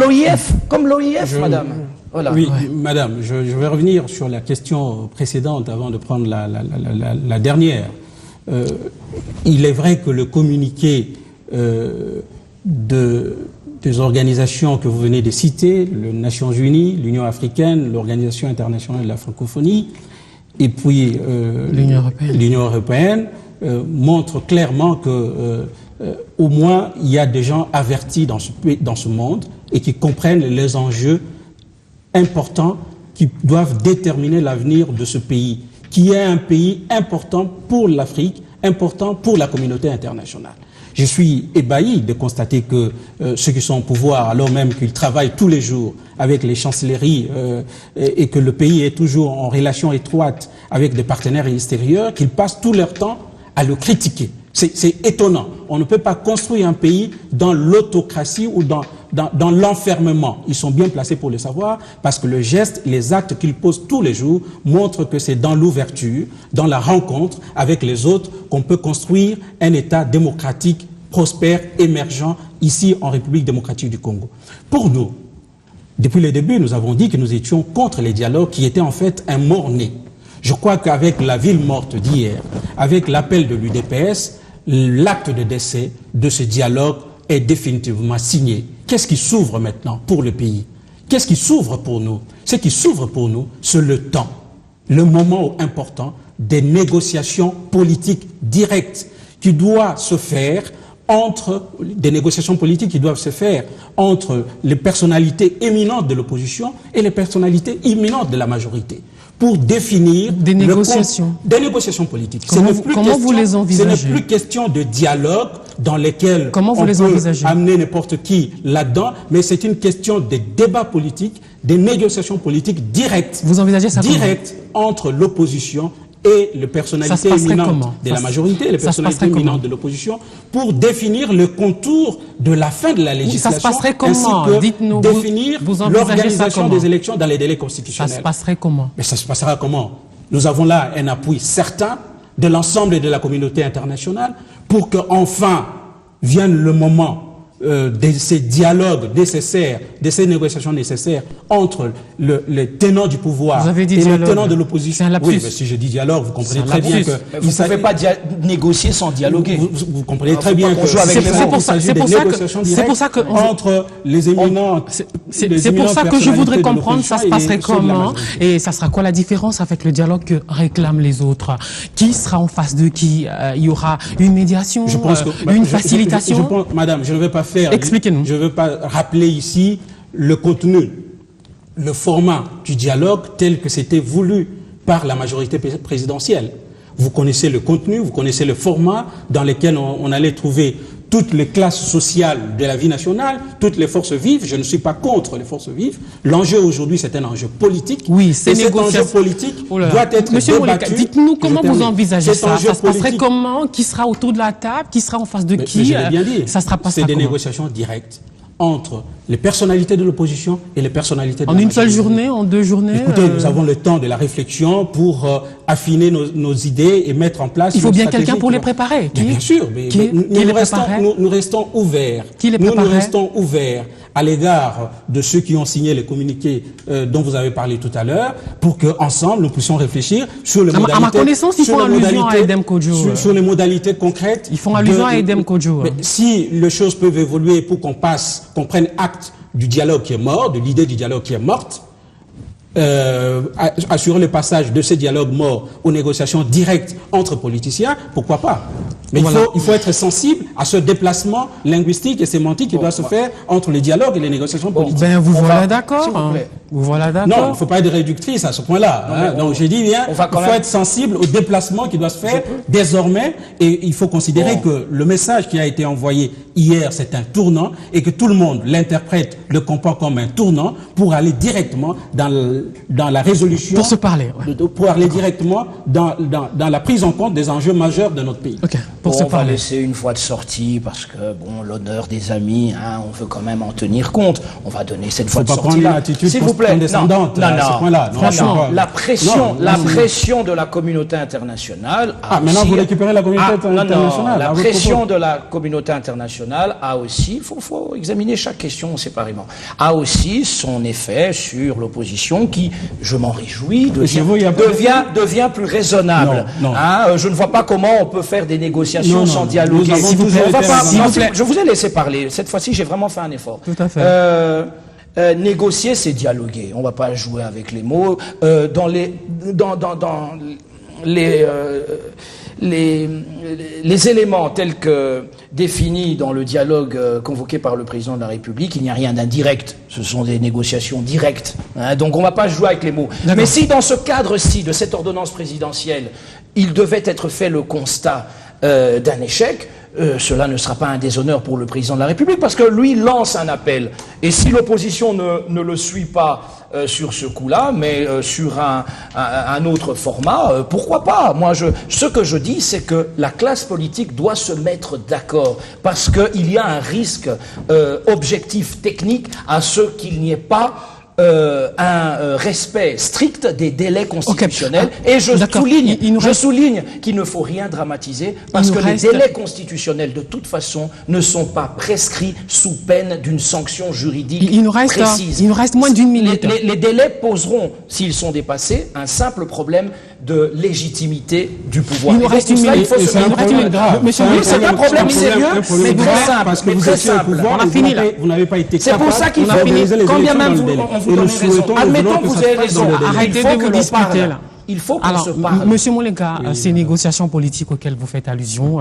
l'OIF, madame. Voilà. Oui, madame, je vais revenir sur la question précédente avant de prendre la dernière. Il est vrai que le communiqué des organisations que vous venez de citer, les Nations Unies, l'Union africaine, l'Organisation internationale de la francophonie, et puis l'Union européenne, montre clairement que au moins il y a des gens avertis dans ce monde et qui comprennent les enjeux importants qui doivent déterminer l'avenir de ce pays, qui est un pays important pour l'Afrique, important pour la communauté internationale. Je suis ébahi de constater que ceux qui sont au pouvoir, alors même qu'ils travaillent tous les jours avec les chancelleries et que le pays est toujours en relation étroite avec des partenaires extérieurs, qu'ils passent tout leur temps à le critiquer. C'est étonnant. On ne peut pas construire un pays dans l'autocratie ou dans l'enfermement. Ils sont bien placés pour le savoir parce que le geste, les actes qu'ils posent tous les jours montrent que c'est dans l'ouverture, dans la rencontre avec les autres qu'on peut construire un État démocratique, prospère, émergent ici en République démocratique du Congo. Pour nous, depuis le début, nous avons dit que nous étions contre les dialogues qui étaient en fait un mort-né. Je crois qu'avec la ville morte d'hier, avec l'appel de l'UDPS, l'acte de décès de ce dialogue est définitivement signé. Qu'est-ce qui s'ouvre maintenant pour le pays? Qu'est-ce qui s'ouvre pour nous? Ce qui s'ouvre pour nous, c'est le temps, le moment important des négociations politiques directes qui doivent se faire entre les personnalités éminentes de l'opposition et les personnalités imminentes de la majorité, pour définir des négociations politiques. Comment vous les envisagez? Ce n'est plus question de dialogue dans lesquels on peut amener n'importe qui là-dedans, mais c'est une question de débat politique, des négociations politiques directes. Vous envisagez ça directes entre l'opposition et les personnalités éminentes de la majorité et les personnalités éminentes de l'opposition pour définir le contour de la fin de la législation. Ça se passerait comment? Dites-nous, définir l'organisation des élections dans les délais constitutionnels. Ça se passerait comment? Mais ça se passera comment? Nous avons là un appui certain de l'ensemble de la communauté internationale pour qu'enfin vienne le moment de ces dialogues nécessaires, de ces négociations nécessaires entre les tenants du pouvoir et les tenants de l'opposition. Oui, mais si je dis dialogue, vous comprenez très bien que... Vous ne savez pas négocier sans dialoguer. Vous comprenez très bien que c'est pour ça que entre les éminents... C'est pour ça que je voudrais comprendre ça se passerait comment et ça sera quoi la différence avec le dialogue que réclament les autres? Qui sera en face de qui? Il y aura une médiation, une facilitation? Madame, je ne vais pas expliquez-nous. Je ne veux pas rappeler ici le contenu, le format du dialogue tel que c'était voulu par la majorité présidentielle. Vous connaissez le contenu, vous connaissez le format dans lequel on allait trouver toutes les classes sociales de la vie nationale, toutes les forces vives. Je ne suis pas contre les forces vives. L'enjeu aujourd'hui, c'est un enjeu politique. Oui, c'est cet enjeu politique doit être Monsieur débattu. Moleka, dites-nous comment vous envisagez ça. Ça se passerait comment? Qui sera autour de la table? Qui sera en face de qui? Je l'ai bien dit. Ça sera pas c'est des négociations directes entre les personnalités de l'opposition et les personnalités de la majorité. En une seule journée, en 2 journées? Écoutez, nous avons le temps de la réflexion pour affiner nos idées et mettre en place. Il faut bien quelqu'un pour les préparer. Bien sûr, mais nous restons ouverts. Qui les prépare? Nous restons ouverts à l'égard de ceux qui ont signé les communiqués dont vous avez parlé tout à l'heure, pour qu'ensemble nous puissions réfléchir sur les modalités. À ma connaissance, ils font allusion à Edem Kodjo. Sur les modalités concrètes. Ils font allusion à Edem Kodjo. Mais si les choses peuvent évoluer pour qu'on prenne acte du dialogue qui est mort, de l'idée du dialogue qui est morte, assurer le passage de ces dialogues morts aux négociations directes entre politiciens, pourquoi pas? Mais voilà. il faut être sensible à ce déplacement linguistique et sémantique qui doit se faire entre les dialogues et les négociations politiques. Ben vous voilà d'accord. Vous voilà d'accord. Non, il ne faut pas être réductrice à ce point-là. Donc j'ai dit bien, il faut être sensible au déplacement qui doit se faire désormais, et il faut considérer que le message qui a été envoyé hier, c'est un tournant, et que tout le monde l'interprète, le comprend comme un tournant pour aller directement dans la résolution. Pour se parler. Pour aller directement dans la prise en compte des enjeux majeurs de notre pays. Okay. On va laisser une fois de sortie parce que l'honneur des amis, on veut quand même en tenir compte. On va donner cette fois de sortie là. S'il vous plaît, condescendante à ce point-là. Franchement, la pression de la communauté internationale. Maintenant vous récupérez la communauté internationale. La pression de la communauté internationale a aussi, il faut examiner chaque question séparément, a aussi son effet sur l'opposition qui, je m'en réjouis, devient plus raisonnable. Je ne vois pas comment on peut faire des négociations sans dialoguer. Je vous ai laissé parler. Cette fois-ci, j'ai vraiment fait un effort. Tout à fait. Négocier, c'est dialoguer. On ne va pas jouer avec les mots. Dans les éléments tels que défini dans le dialogue convoqué par le président de la République. Il n'y a rien d'indirect. Ce sont des négociations directes. Hein, donc on ne va pas jouer avec les mots. Mais si dans ce cadre-ci, de cette ordonnance présidentielle, il devait être fait le constat d'un échec, cela ne sera pas un déshonneur pour le président de la République, parce que lui lance un appel. Et si l'opposition ne le suit pas sur ce coup-là, mais sur un autre format, pourquoi pas? Moi, ce que je dis, c'est que la classe politique doit se mettre d'accord, parce qu'il y a un risque objectif technique à ce qu'il n'y ait pas un respect strict des délais constitutionnels. Et je souligne qu'il ne faut rien dramatiser, parce que les délais constitutionnels, de toute façon, ne sont pas prescrits sous peine d'une sanction juridique précise. Il nous reste moins d'une minute. Les délais poseront, s'ils sont dépassés, un simple problème de légitimité du pouvoir. Il nous reste une minute. C'est un problème grave. C'est un problème sérieux, mais très simple. Parce que vous étiez au pouvoir, vous n'avez pas été capable. C'est pour ça qu'il faut finir. Quand bien même on vous donne raison. Admettons que vous avez raison. Arrêtez de vous disputer là. Il faut qu'on Alors, se parle. Monsieur Moulenga, ces négociations politiques auxquelles vous faites allusion,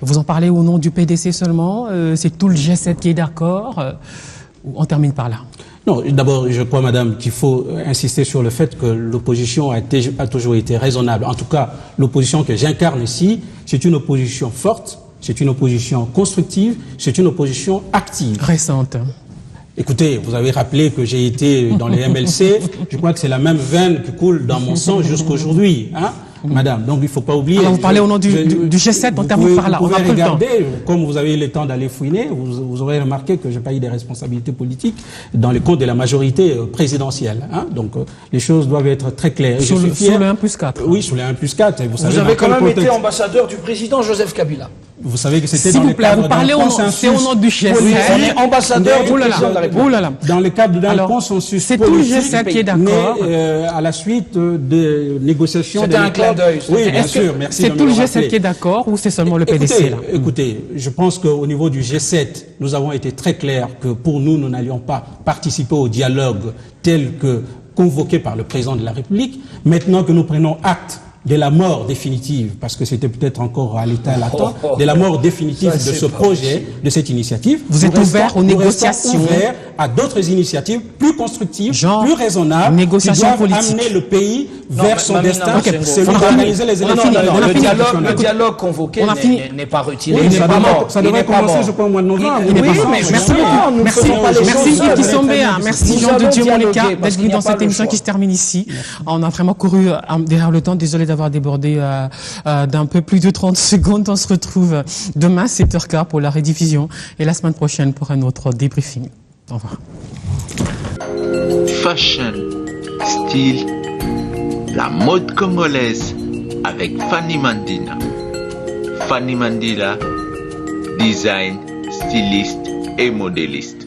vous en parlez au nom du PDC seulement? C'est tout le G7 qui est d'accord? On termine par là. Non, d'abord, je crois, madame, qu'il faut insister sur le fait que l'opposition a toujours été raisonnable. En tout cas, l'opposition que j'incarne ici, c'est une opposition forte, c'est une opposition constructive, c'est une opposition active. Récente. Écoutez, vous avez rappelé que j'ai été dans les MLC. Je crois que c'est la même veine qui coule dans mon sang jusqu'aujourd'hui, hein, madame. Donc il ne faut pas oublier. Alors vous parlez au nom du G7, on termine par là. Vous on pouvez va regarder, comme vous avez eu le temps d'aller fouiner, vous aurez remarqué que je n'ai pas eu des responsabilités politiques dans les comptes de la majorité présidentielle. Hein. Donc les choses doivent être très claires. Sur le 1+4. Oui, sur les 1+4. Vous avez quand même été ambassadeur du président Joseph Kabila. Vous savez que c'était S'il dans vous le plaît, cadre vous parlez d'un consensus. c'est au nom du G7. Ambassadeur du président de la République. Dans le cadre d'un consensus c'est tout le G7 qui est d'accord. À la suite de négociations. C'était un clin d'œil. Oui, bien sûr, merci. C'est tout le G7 qui est d'accord ou c'est seulement le PDC là? Écoutez, je pense qu'au niveau du G7, nous avons été très clairs que pour nous n'allions pas participer au dialogue tel que convoqué par le président de la République. Maintenant que nous prenons acte de la mort définitive, parce que c'était peut-être encore à l'état latent, de la mort définitive de ce projet, de cette initiative. Vous êtes ouvert aux négociations. Ouvert à d'autres initiatives plus constructives, genre, plus raisonnables, négociations qui doivent politiques. amener le pays vers son destin. C'est d'organiser les élections. Le dialogue convoqué n'est pas retiré. Oui, ça devrait commencer, je crois, au mois de novembre. Merci Yves Kissombé, merci Jean de Dieu Moulenga d'être venu dans cette émission qui se termine ici. On a vraiment couru derrière le temps, désolé d'avoir débordé d'un peu plus de 30 secondes. On se retrouve demain 7h15 pour la rediffusion et la semaine prochaine pour un autre débriefing. Au revoir. Fashion, style, la mode congolaise avec Fanny Mandina. Fanny Mandila, design, styliste et modéliste.